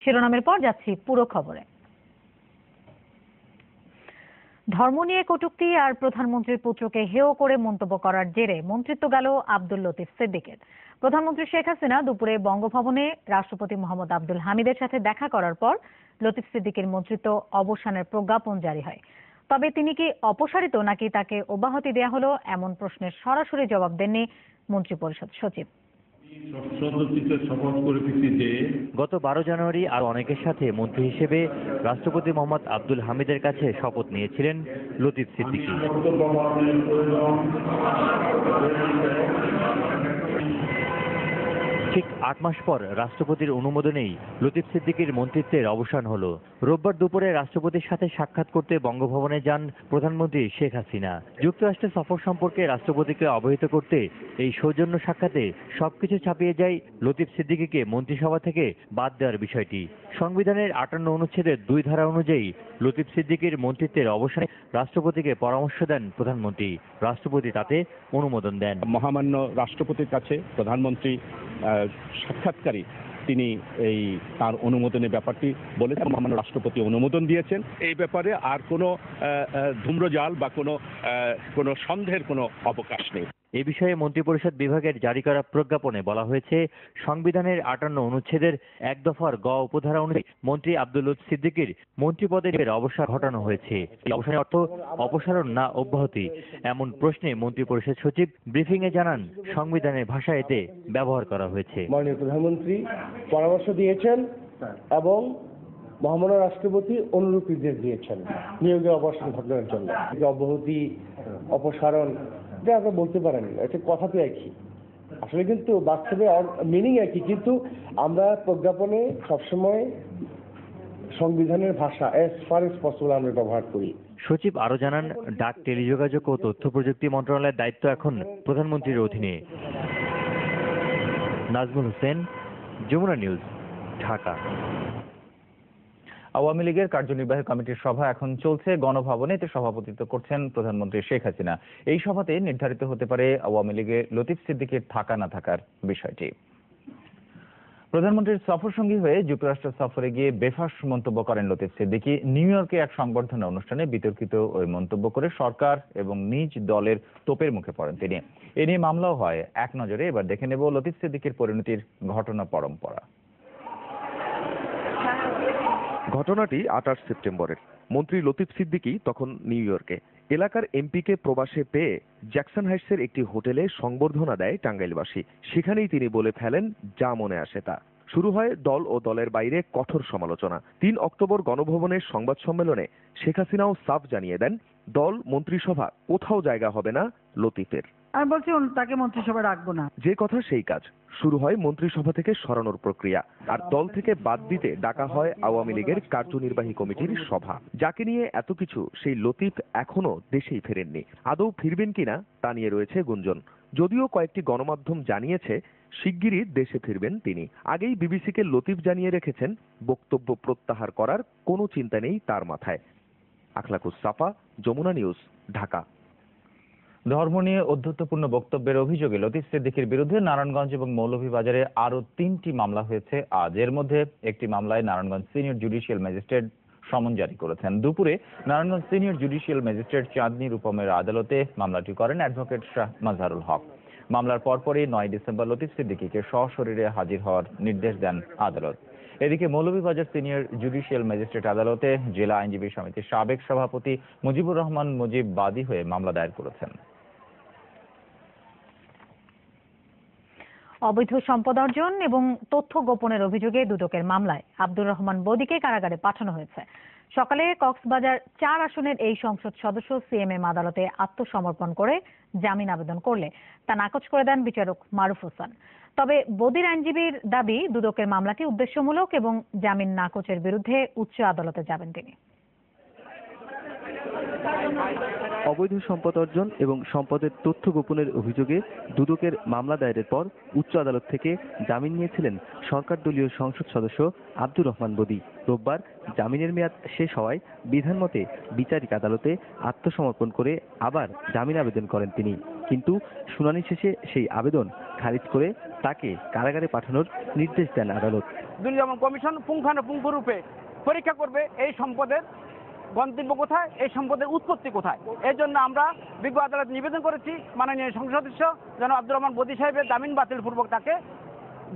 শিরোনামের পর যাচ্ছি পুরো খবরে। ধর্ম নিয়ে কটূক্তি আর প্রধানমন্ত্রীর পুত্রকে হেয় করে মন্তব্য করার জেরে মন্ত্রিত্ব গেল আব্দুল লতিফ সিদ্দিকের। প্রধানমন্ত্রী শেখ হাসিনা দুপুরে বঙ্গভবনে রাষ্ট্রপতি মোহাম্মদ আব্দুল হামিদের সাথে দেখা করার পর লতিফ সিদ্দিকের মন্ত্রিত্ব অবসানের প্রজ্ঞাপন জারি হয়। তবে তিনি কি অপসারিত নাকি তাকে অব্যাহতি দেয়া হলো, এমন প্রশ্নের সরাসরি জবাব দেননি মন্ত্রিপরিষদ সচিব। গত 12 জানুয়ারি আর অনেকের সাথে মন্ত্রী হিসেবে রাষ্ট্রপতি মোহাম্মদ আব্দুল হামিদের কাছে শপথ নিয়েছিলেন লতিফ সিদ্দিকী। ঠিক 8 মাস পর রাষ্ট্রপতির অনুমোদনেই লতিফ সিদ্দিকীর মন্ত্রিত্বের অবসান হলো। রোববার দুপুরে রাষ্ট্রপতির সাথে সাক্ষাৎ করতে বঙ্গভবনে যান প্রধানমন্ত্রী শেখ হাসিনা। যুক্তরাষ্ট্রে সফর সম্পর্কে রাষ্ট্রপতিকে অবহিত করতে এই সৌজন্য সাক্ষাতে সবকিছু ছাপিয়ে যায় লতিফ সিদ্দিকীকে মন্ত্রিসভা থেকে বাদ দেওয়ার বিষয়টি। সংবিধানের 58 অনুচ্ছেদের 2 ধারা অনুযায়ী লতিফ সিদ্দিকীর মন্ত্রিত্বের অবসানে রাষ্ট্রপতিকে পরামর্শ দেন প্রধানমন্ত্রী। রাষ্ট্রপতি তাতে অনুমোদন দেন। মহামান্য রাষ্ট্রপতির কাছে প্রধানমন্ত্রী সাক্ষাৎকারী তিনি এই তার অনুমোদনের ব্যাপারটি বলেছেন। মহামান্য রাষ্ট্রপতি অনুমোদন দিয়েছেন। এই ব্যাপারে আর কোনো ধূম্রজাল বা কোনো সন্দেহের কোনো অবকাশ নেই। এ বিষয়ে মন্ত্রিপরিষদ বিভাগের জারি করা প্রজ্ঞাপনে বলা হয়েছে, সংবিধানের 58 অনুচ্ছেদের 1 দফার গ উপধারা অনুযায়ী মন্ত্রী আব্দুল লতিফ সিদ্দিকীর মন্ত্রিপদের অবসর ঘটানো হয়েছে। এই অবসানের অর্থ অপসারণ না অব্যাহতি, এমন প্রশ্নে মন্ত্রিপরিষদ সচিব ব্রিফিংয়ে জানান সংবিধানের ভাষা এতে ব্যবহার করা হয়েছে। মাননীয় প্রধানমন্ত্রী পরামর্শ দিয়েছেন এবং মহামান্য রাষ্ট্রপতি অনুরূপ নির্দেশ দিয়েছেন নিয়োগের অবসান ঘটানোর জন্য। অব্যাহতি, অপসারণ যা আপনি বলতে পারেন, এটা কথা তো একই, আসলে কিন্তু বাস্তবে মিনিং একই, কিন্তু আমরা প্রজ্ঞাপনে সবসময় সংবিধানের ভাষা অ্যাজ ফার এজ পসিবল আমরা ব্যবহার করি। সচিব আরো জানান, ডাক, টেলিযোগাযোগ ও তথ্য প্রযুক্তি মন্ত্রণালয়ের দায়িত্ব এখন প্রধানমন্ত্রীর অধীনে। নাজমুল হোসেন, যমুনা নিউজ, ঢাকা। আওয়ামী লীগের কার্যনির্বাহী কমিটির সভা এখন চলছে গণভবনে। এতে সভাপতিত্ব করছেন প্রধানমন্ত্রী শেখ হাসিনা। এই সভাতে নির্ধারিত হতে পারে আওয়ামী লীগে লতিফ সিদ্দিকীর থাকা না থাকার বিষয়টি। প্রধানমন্ত্রীর সফরসঙ্গী হয়ে যুক্তরাষ্ট্র সফরে গিয়ে বেফাঁস মন্তব্য করেন লতিফ সিদ্দিকী। নিউ ইয়র্কে এক সংবর্ধনা অনুষ্ঠানে বিতর্কিত ওই মন্তব্য করে সরকার এবং নিজ দলের তোপের মুখে পড়েন তিনি। এ নিয়ে মামলাও হয়। এক নজরে এবার দেখে নেব লতিফ সিদ্দিকীর পরিণতির ঘটনা পরম্পরা। ঘটনাটি 28 সেপ্টেম্বরের। মন্ত্রী লতিফ সিদ্দিকী তখন নিউ ইয়র্কে। এলাকার এমপিকে প্রবাসে পেয়ে জ্যাকসন হাইটসের একটি হোটেলে সংবর্ধনা দেয় টাঙ্গাইলবাসী। সেখানেই তিনি বলে ফেলেন যা মনে আসে তা। শুরু হয় দল ও দলের বাইরে কঠোর সমালোচনা। 3 অক্টোবর গণভবনের সংবাদ সম্মেলনে শেখ হাসিনাও সাফ জানিয়ে দেন, দল মন্ত্রিসভা কোথাও জায়গা হবে না লতিফের। আমি বলছি তাকে মন্ত্রিসভা রাখবো না। যে কথা সেই কাজ। শুরু হয় মন্ত্রিসভা থেকে সরানোর প্রক্রিয়া, আর দল থেকে বাদ দিতে ডাকা হয় আওয়ামী লীগের কার্যনির্বাহী কমিটির সভা। যাকে নিয়ে এত কিছু, সেই লতিফ এখনো দেশেই ফেরেননি। আদৌ ফিরবেন কিনা তা নিয়ে রয়েছে গুঞ্জন। যদিও কয়েকটি গণমাধ্যম জানিয়েছে শিগগিরই দেশে ফিরবেন তিনি। আগেই বিবিসিকে লতিফ জানিয়ে রেখেছেন বক্তব্য প্রত্যাহার করার কোনো চিন্তা নেই তার মাথায়। আখলাকুস সাফা, যমুনা নিউজ, ঢাকা। ধর্ম নিয়ে ঔদ্ধত্যপূর্ণ বক্তব্যের অভিযোগে লতিফ সিদ্দিকীর বিরুদ্ধে নারায়ণগঞ্জ এবং মৌলভীবাজারে আরো 3টি মামলা হয়েছে আজ। এর মধ্যে একটি মামলায় নারায়ণগঞ্জ সিনিয়র জুডিশিয়াল ম্যাজিস্ট্রেট সমন জারি করেছেন। দুপুরে নারায়ণগঞ্জ সিনিয়র জুডিশিয়াল ম্যাজিস্ট্রেট চাঁদনী রূপমের আদালতে মামলাটি করেন অ্যাডভোকেট শাহ মাজহারুল হক। মামলার পরপরই 9 ডিসেম্বর লতিফ সিদ্দিকীকে সশরীরে হাজির হওয়ার নির্দেশ দেন আদালত। এদিকে মৌলভীবাজার সিনিয়র জুডিশিয়াল ম্যাজিস্ট্রেট আদালতে জেলা আইনজীবী সমিতির সাবেক সভাপতি মুজিবুর রহমান মুজিব বাদী হয়ে মামলা দায়ের করেছেন। অবৈধ সম্পদ অর্জন এবং তথ্য গোপনের অভিযোগে দুদকের মামলায় আব্দুর রহমান বদিকে কারাগারে পাঠানো হয়েছে। সকালে কক্সবাজার 4 আসনের এই সংসদ সদস্য সিএমএম আদালতে আত্মসমর্পণ করে জামিন আবেদন করলে তা নাকচ করে দেন বিচারক মারুফ হোসেন। তবে বদির আইনজীবীর দাবি, দুদকের মামলাটি উদ্দেশ্যমূলক এবং জামিন নাকচের বিরুদ্ধে উচ্চ আদালতে যাবেন তিনি। অবৈধ সম্পদ অর্জন এবং সম্পদের তথ্য গোপনের অভিযোগে দুদকের মামলা দায়েরের পর উচ্চ আদালত থেকে জামিন নিয়েছিলেন সরকার দলীয় সংসদ সদস্য আব্দুর রহমান বদি। রোববার জামিনের মেয়াদ শেষ হওয়ায় বিধানমতে বিচারিক আদালতে আত্মসমর্পণ করে আবার জামিন আবেদন করেন তিনি। কিন্তু শুনানি শেষে সেই আবেদন খারিজ করে তাকে কারাগারে পাঠানোর নির্দেশ দেন আদালত। দুর্নীতি দমন কমিশন পুঙ্খানুপুঙ্খরূপে পরীক্ষা করবে এই সম্পদের গন্তব্য কোথায়, এই সম্পদের উৎপত্তি কোথায়। এর জন্য আমরা বিজ্ঞ আদালত নিবেদন করেছি মাননীয় সংসদ সদস্য জনাব আব্দুর রহমান বদী সাহেবের জামিন বাতিলপূর্বক তাকে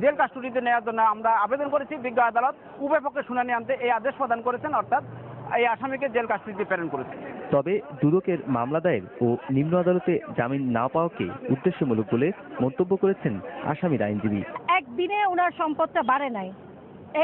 জেল কাস্টডিতে নেওয়ার জন্য আমরা আবেদন করেছি। বিজ্ঞ আদালত উভয় পক্ষে শুনানি আনতে এই আদেশ প্রদান করেছেন, অর্থাৎ এই আসামিকে জেল কাস্টডিতে প্রেরণ করেছে। তবে দুদকের মামলা দায়ের ও নিম্ন আদালতে জামিন না পাওয়াকে উদ্দেশ্যমূলক বলে মন্তব্য করেছেন আসামির আইনজীবী। একদিনে ওনার সম্পদটা বাড়ে নাই,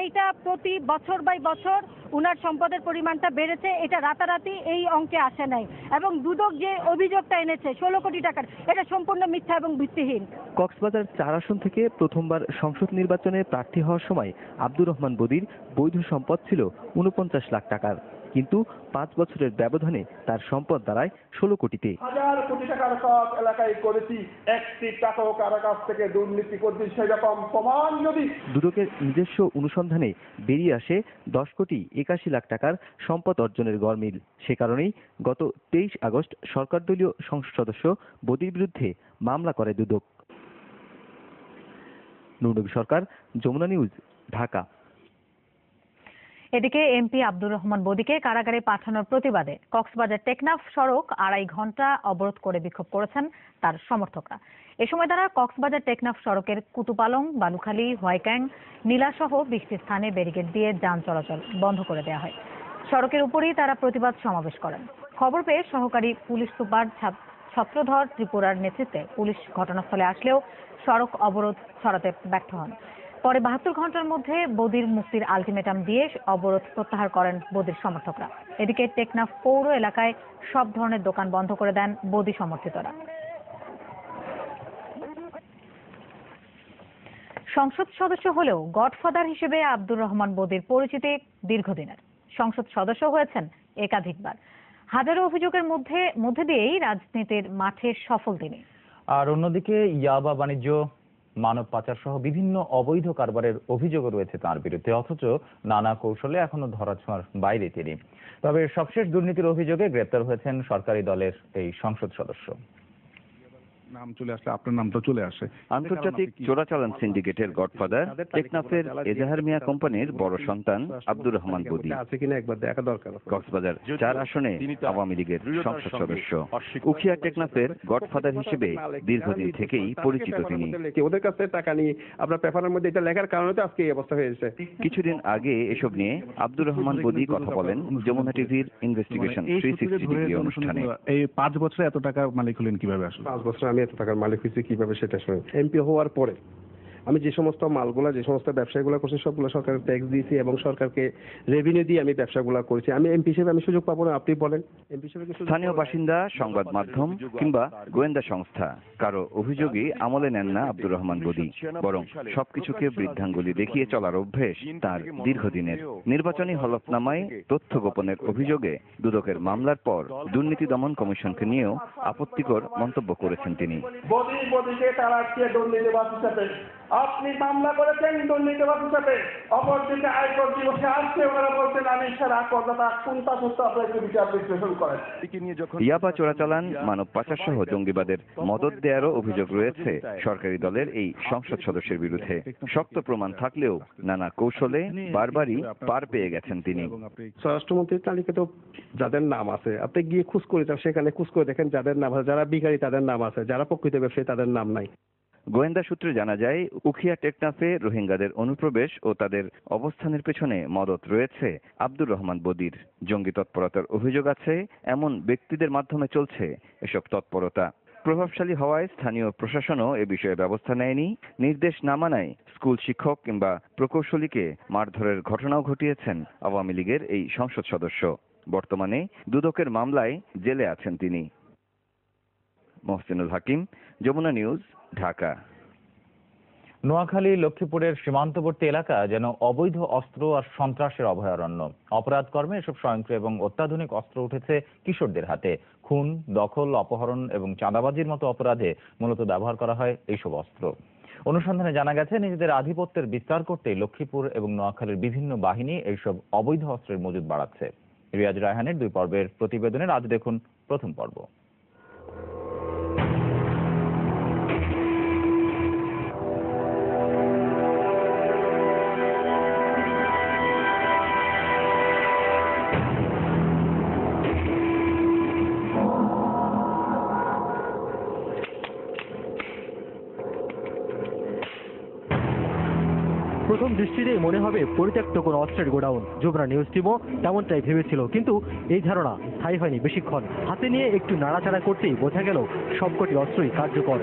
এইটা প্রতি বছর বাই বছর উনার সম্পদের পরিমাণটা বেড়েছে, এটা রাতারাতি এই অঙ্কে আসে নাই। এবং দুদক যে অভিযোগটা এনেছে 16 কোটি টাকার, এটা সম্পূর্ণ মিথ্যা এবং ভিত্তিহীন। কক্সবাজার 4 আসন থেকে প্রথমবার সংসদ নির্বাচনে প্রার্থী হওয়ার সময় আব্দুর রহমান বদির বৈধ সম্পদ ছিল 49 লাখ টাকার, কিন্তু 5 বছরের ব্যবধানে তার সম্পদ দাঁড়ায় 16 কোটিতে। হাজার কোটি টাকার কাজ এলাকায় করেছি, একটি টাকাও কারো কাছ থেকে দুর্নীতি করছি সেরকম প্রমাণ যদি। দুদকের নিজস্ব অনুসন্ধানে বেরিয়ে আসে 10 কোটি 81 লাখ টাকার সম্পদ অর্জনের গরমিল। সে কারণেই গত 23 আগস্ট সরকার দলীয় সংসদ সদস্য বদির বিরুদ্ধে মামলা করে দুদক। নুরনবী সরকার, যমুনা নিউজ, ঢাকা। এদিকে এমপি আব্দুর রহমান বদিকে কারাগারে পাঠানোর প্রতিবাদে কক্সবাজার টেকনাফ সড়ক 2.5 ঘন্টা অবরোধ করে বিক্ষোভ করেছেন তার সমর্থকরা। এ সময় তারা কক্সবাজার টেকনাফ সড়কের কুতুপালং, বালুখালী, হোয়াইক্যাং, নীলাসহ 20টি স্থানে ব্যারিকেড দিয়ে যান চলাচল বন্ধ করে দেওয়া হয়। সড়কের উপরেই তারা প্রতিবাদ সমাবেশ করেন। খবর পেয়ে সহকারী পুলিশ সুপার ছত্রধর ত্রিপুরার নেতৃত্বে পুলিশ ঘটনাস্থলে আসলেও সড়ক অবরোধ সরাতে ব্যর্থ হন। পরে 72 ঘন্টার মধ্যে বদির মুক্তির আলটিমেটাম দিয়ে অবরোধ প্রত্যাহার করেন বদির সমর্থকরা। এদিকে টেকনাফ পৌর এলাকায় সব ধরনের দোকান বন্ধ করে দেন বদি সমর্থিতরা। সংসদ সদস্য হলেও গডফাদার হিসেবে আব্দুর রহমান বদির পরিচিতি দীর্ঘদিনের। সংসদ সদস্য হয়েছেন একাধিকবার। হাজারো অভিযোগের মধ্যে দিয়েই রাজনীতির মাঠে সফল তিনি। আর অন্যদিকে ইয়াবা বাণিজ্য, মানব পাচার সহ বিভিন্ন অবৈধ কারবারের অভিযোগও রয়েছে তার বিরুদ্ধে, অথচ নানা কৌশলে এখনো ধরাছোঁয়ার বাইরে তিনি। তবে সবশেষ দুর্নীতির অভিযোগে গ্রেপ্তার হয়েছেন সরকারি দলের এই সংসদ সদস্য। নাম চলে আসলে আপনার নামটা চলে আসে। আন্তর্জাতিক চোরাচালান সিন্ডিকেটের গডফাদার টেকনাফের এজাহার মিয়া কোম্পানির বড় সন্তান আব্দুর রহমান বদি আছে কিনা একবার দেখা দরকার। কক্সবাজার 4 আসনে আওয়ামী লীগের সংসদ সদস্য। উখিয়া টেকনাফের গডফাদার হিসেবে দীর্ঘদিন থেকেই পরিচিত তিনি। ওদের কাছ থেকে টাকা নিয়ে আপনার পেপারের মধ্যে এটা লেখার কারণে তো আজকে এই অবস্থা হয়েছে। কিছুদিন আগে এসব নিয়ে আব্দুর রহমান বদি কথা বলেন যমুনা টিভির ইনভেস্টিগেশন 360 ডিগ্রি অনুষ্ঠানে। এই 5 বছরে এত টাকা মালিক হলেন কিভাবে? আসলে 5 বছর আমি এত টাকার মালিক হয়েছি কিভাবে সেটা শুনে। এমপি হওয়ার পরে আমি যে সমস্ত মালগুলা, যে সমস্ত ব্যবসাগুলো করছি সবগুলো সরকারের ট্যাক্স দিয়েছি এবং সরকারকে রেভিনিউ দিয়ে আমি ব্যবসাগুলো করেছি। আমি এমপি হিসেবে আমি সুযোগ পাবো না? আপনি বলেন। এমপি হিসেবে স্থানীয় বাসিন্দা, সংবাদ মাধ্যম কিংবা গোয়েন্দা সংস্থা কারো অভিযোগই আমলে নেন না আব্দুর রহমান বদি, বরং সবকিছুকে বৃদ্ধাঙ্গুলি দেখিয়ে চলার অভ্যেস তার দীর্ঘদিনের। নির্বাচনী হলফনামায় তথ্য গোপনের অভিযোগে দুদকের মামলার পর দুর্নীতি দমন কমিশনকে নিয়েও আপত্তিকর মন্তব্য করেছেন তিনি। বদিকে তাড়াচ্ছে দুর্নীতিবাদ হিসাবে, আপনি মামলা করেছেন দুর্নীতিবাদ হিসাবে, অপরদিকে আয়কর দিবসে আসছে ওনারা বলছেন আমি সারা করদাতা কোনটা সুস্থ আপনার বিচার বিশ্লেষণ করেন। ইয়াবা চোরাচালান, মানব পাচার সহ জঙ্গিবাদের মদত দেওয়ারও অভিযোগ রয়েছে সরকারি দলের এই সংসদ সদস্যের বিরুদ্ধে। শক্ত প্রমাণ থাকলেও নানা কৌশলে বারবারই পার পেয়ে গেছেন তিনি। স্বরাষ্ট্রমন্ত্রীর তালিকাতে যাদের নাম আছে আপনি গিয়ে খোঁজ করে যান, সেখানে খোঁজ করে দেখেন যাদের নাম আছে, যারা বিকারী তাদের নাম আছে, যারা প্রকৃত ব্যবসায়ী তাদের নাম নাই। গোয়েন্দা সূত্রে জানা যায় উখিয়া টেকনাফে রোহিঙ্গাদের অনুপ্রবেশ ও তাদের অবস্থানের পেছনে মদত রয়েছে আব্দুর রহমান বদির। জঙ্গি তৎপরতার অভিযোগ আছে এমন ব্যক্তিদের মাধ্যমে চলছে এসব তৎপরতা। প্রভাবশালী হওয়ায় স্থানীয় প্রশাসনও এ বিষয়ে ব্যবস্থা নেয়নি। নির্দেশ না মানায় স্কুল শিক্ষক কিংবা প্রকৌশলীকে মারধরের ঘটনাও ঘটিয়েছেন আওয়ামী লীগের এই সংসদ সদস্য। বর্তমানে দুদকের মামলায় জেলে আছেন তিনি। মহসিনুল হাকিম, যমুনা নিউজ, ঢাকা। নোয়াখালী লক্ষ্মীপুরের সীমান্তবর্তী এলাকা যেন অবৈধ অস্ত্র আর সন্ত্রাসের অভয়ারণ্য। অপরাধ কর্মে এসব স্বয়ংক্রিয় এবং অত্যাধুনিক অস্ত্র উঠেছে কিশোরদের হাতে। খুন, দখল, অপহরণ এবং চাঁদাবাজির মতো অপরাধে মূলত ব্যবহার করা হয় এইসব অস্ত্র। অনুসন্ধানে জানা গেছে নিজেদের আধিপত্যের বিস্তার করতে লক্ষ্মীপুর এবং নোয়াখালীর বিভিন্ন বাহিনী এইসব অবৈধ অস্ত্রের মজুদ বাড়াচ্ছে। রিয়াজ রায়হানের 2 পর্বের প্রতিবেদনের আজ দেখুন প্রথম পর্ব। প্রথম দৃষ্টিতেই মনে হবে পরিত্যক্ত কোনো অস্ত্রের গোডাউন। যমুনা নিউজ টিমও তেমনটাই ভেবেছিল, কিন্তু এই ধারণা স্থায়ী হয়নি বেশিক্ষণ। হাতে নিয়ে একটু নাড়াচাড়া করতেই বোঝা গেল সবকটি অস্ত্রই কার্যকর।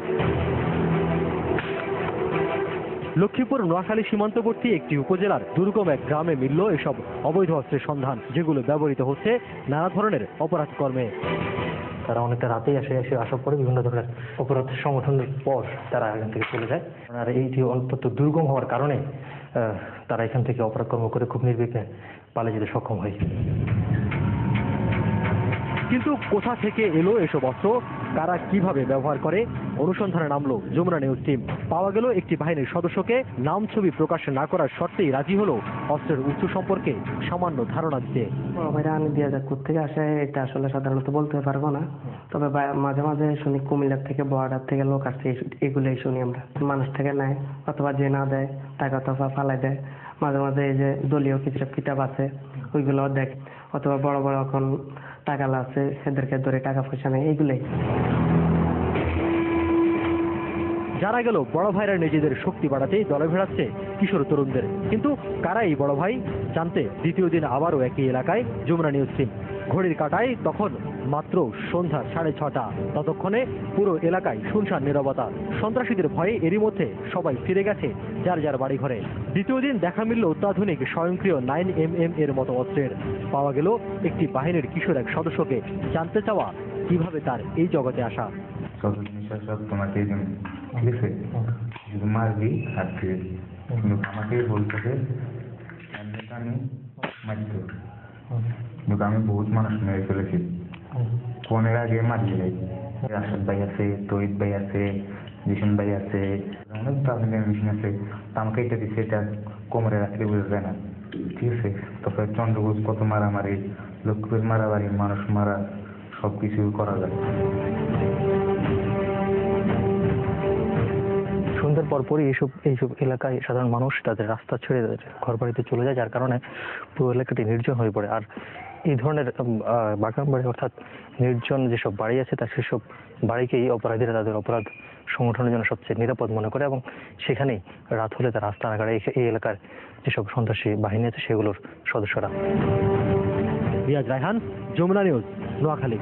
লক্ষ্মীপুর নোয়াখালী সীমান্তবর্তী একটি উপজেলার দুর্গম এক গ্রামে মিলল এসব অবৈধ অস্ত্রের সন্ধান, যেগুলো ব্যবহৃত হচ্ছে নানা ধরনের অপরাধ কর্মে। তারা অনেকটা রাতেই এসে আসার পরে বিভিন্ন ধরনের অপরাধ সংগঠনের পর তারা এখান থেকে চলে যায়। আর এইটি অত্যন্ত দুর্গম হওয়ার কারণে তারা এখান থেকে অপরাধ কর্ম করে খুব নির্বিঘ্নে পালিয়ে যেতে সক্ষম হয়। কিন্তু কোথা থেকে এলো এসব অস্ত্র, কারা কিভাবে ব্যবহার করে, অনুসন্ধানে নামলো যমুনা নিউজ টিম। পাওয়া গেল একটি বাহিনীর সদস্যকে নাম ছবি প্রকাশ না করার শর্তেই রাজি হলো অস্ত্রের উৎস সম্পর্কে সামান্য ধারণা দিতে। ভাইরা আনি দিয়ে যাক থেকে আসে এটা আসলে সাধারণত বলতে পারবো না, তবে মাঝে মাঝে শুনি কুমিল্লার থেকে বর্ডার থেকে লোক আসছে, এগুলোই শুনি আমরা। মানুষ থেকে নেয় অথবা যে না দেয় টাকা অথবা ফালাই দেয়। মাঝে মাঝে এই যে দলীয় কিছু কিতাব আছে ওইগুলো দেখ, অথবা বড় বড় এখন টাকালা আছে এদেরকে ধরে টাকা পয়সা নেয়, এইগুলোই। জানা গেল বড় ভাইরা নিজেদের শক্তি বাড়াতেই দলে ভেড়াচ্ছে কিশোর তরুণদের। কিন্তু কারা এই বড় ভাই জানতে দ্বিতীয় দিন আবারও একই এলাকায় যমুনা নিউজ টিম। ঘড়ির কাঁটায় তখন মাত্র সন্ধ্যা 6:30। ততক্ষণে পুরো এলাকায় শুনশান নীরবতা। সন্ত্রাসীদের ভয়ে এরই মধ্যে সবাই ফিরে গেছে যার যার বাড়ি ঘরে। দ্বিতীয় দিন দেখা মিলল অত্যাধুনিক স্বয়ংক্রিয় 9mm এর মতো অস্ত্রের। পাওয়া গেল একটি বাহিনীর কিশোর এক সদস্যকে। জানতে চাওয়া কিভাবে তার এই জগতে আসা। সব তোমাকে ঠিক আছে, শুধু মারবি আর ফিরবি, কিন্তু আমাকে বলতেছে আমি মারতে, কিন্তু আমি বহুত মানুষ মেরে ফেলেছি। ফোনের আগে মারিয়ে যাই। রাশেদ ভাই আছে, তহিদ ভাই আছে, জিশন ভাই আছে, অনেক প্রাথমিক মেশিন আছে। আমাকে এটা দিচ্ছে, এটা কোমরে রাখলে বোঝা যায় না, ঠিক আছে। তারপরে চন্দ্রবোস কত মারামারি, লক্ষ্মীপুর মারামারি, মানুষ মারা, সবকিছু করা যায়। সন্ধ্যার পরপরই এইসব এলাকায় সাধারণ মানুষ তাদের রাস্তা ছেড়ে ঘর বাড়িতে চলে যায়, যার কারণে পুরো এলাকাটি নির্জন হয়ে পড়ে। আর এই ধরনের বাগান বাড়ি অর্থাৎ নির্জন যেসব বাড়ি আছে তার সেসব বাড়িকেই অপরাধীরা তাদের অপরাধ সংগঠনের জন্য সবচেয়ে নিরাপদ মনে করে, এবং সেখানেই রাত হলে তারা আস্তানা গাড়ে এই এলাকার যেসব সন্ত্রাসী বাহিনী আছে সেগুলোর সদস্যরা। রিয়াজ রায়হান, যমুনা নিউজ, নোয়াখালী।